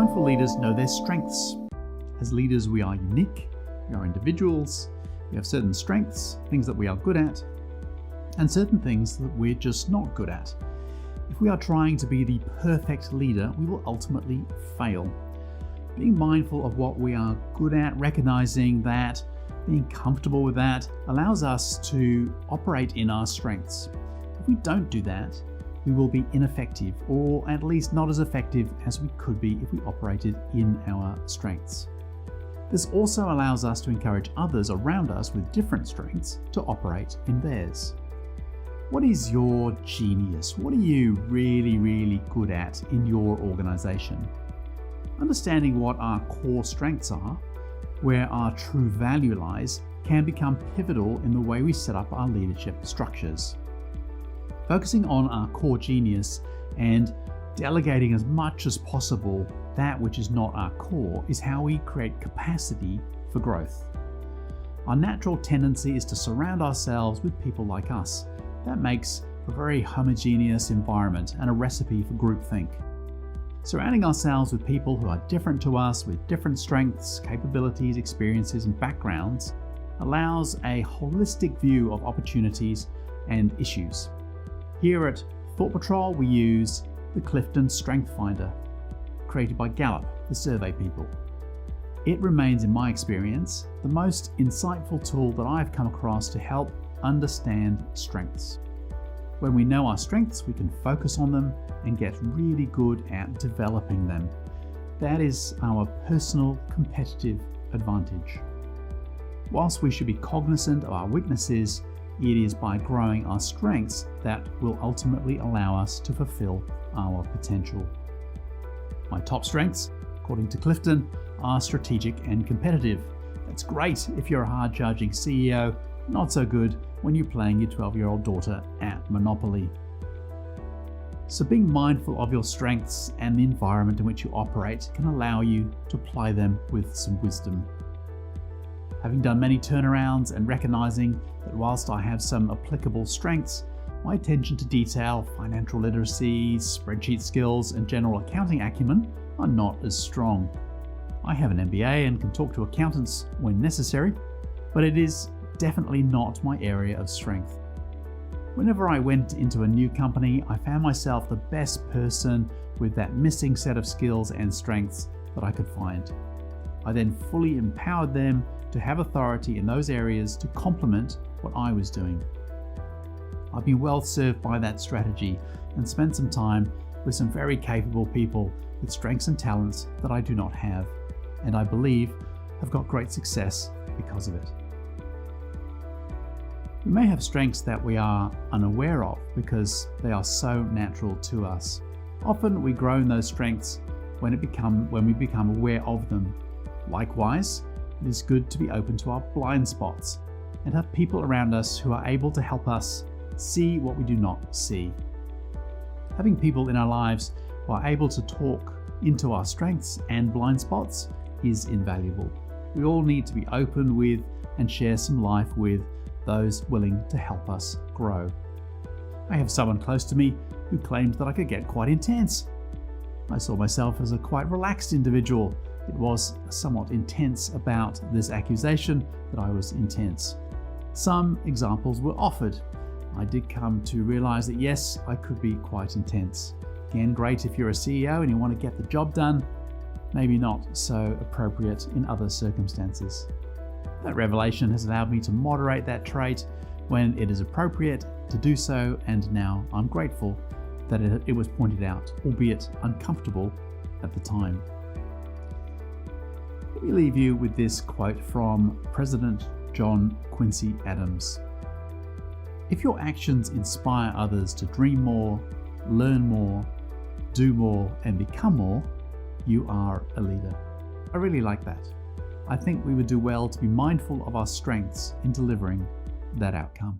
Mindful leaders know their strengths. As leaders, we are unique, we are individuals, we have certain strengths, things that we are good at, and certain things that we're just not good at. If we are trying to be the perfect leader, we will ultimately fail. Being mindful of what we are good at, recognizing that, being comfortable with that, allows us to operate in our strengths. If we don't do that, we will be ineffective, or at least not as effective as we could be if we operated in our strengths. This also allows us to encourage others around us with different strengths to operate in theirs. What is your genius? What are you really good at in your organization? Understanding what our core strengths are, where our true value lies, can become pivotal in the way we set up our leadership structures. Focusing on our core genius and delegating as much as possible that which is not our core is how we create capacity for growth. Our natural tendency is to surround ourselves with people like us. That makes a very homogeneous environment and a recipe for groupthink. Surrounding ourselves with people who are different to us, with different strengths, capabilities, experiences, and backgrounds allows a holistic view of opportunities and issues. Here at Thought Patrol, we use the Clifton Strength Finder, created by Gallup, the survey people. It remains, in my experience, the most insightful tool that I've come across to help understand strengths. When we know our strengths, we can focus on them and get really good at developing them. That is our personal competitive advantage. Whilst we should be cognizant of our weaknesses, it is by growing our strengths that will ultimately allow us to fulfill our potential. My top strengths, according to Clifton, are strategic and competitive. That's great if you're a hard-charging CEO, not so good when you're playing your 12-year-old daughter at Monopoly. So being mindful of your strengths and the environment in which you operate can allow you to apply them with some wisdom. Having done many turnarounds and recognizing that whilst I have some applicable strengths, my attention to detail, financial literacy, spreadsheet skills, and general accounting acumen are not as strong. I have an MBA and can talk to accountants when necessary, but it is definitely not my area of strength. Whenever I went into a new company, I found myself the best person with that missing set of skills and strengths that I could find. I then fully empowered them to have authority in those areas to complement what I was doing. I've been well served by that strategy and spent some time with some very capable people with strengths and talents that I do not have, and I believe have got great success because of it. We may have strengths that we are unaware of because they are so natural to us. Often we grow in those strengths when we become aware of them. Likewise, it is good to be open to our blind spots and have people around us who are able to help us see what we do not see. Having people in our lives who are able to talk into our strengths and blind spots is invaluable. We all need to be open with and share some life with those willing to help us grow. I have someone close to me who claims that I could get quite intense. I saw myself as a quite relaxed individual. It was somewhat intense about this accusation that I was intense. Some examples were offered. I did come to realize that yes, I could be quite intense. Again, great if you're a CEO and you want to get the job done, maybe not so appropriate in other circumstances. That revelation has allowed me to moderate that trait when it is appropriate to do so, and now I'm grateful that it was pointed out, albeit uncomfortable at the time. Let me leave you with this quote from President John Quincy Adams. If your actions inspire others to dream more, learn more, do more, and become more, you are a leader. I really like that. I think we would do well to be mindful of our strengths in delivering that outcome.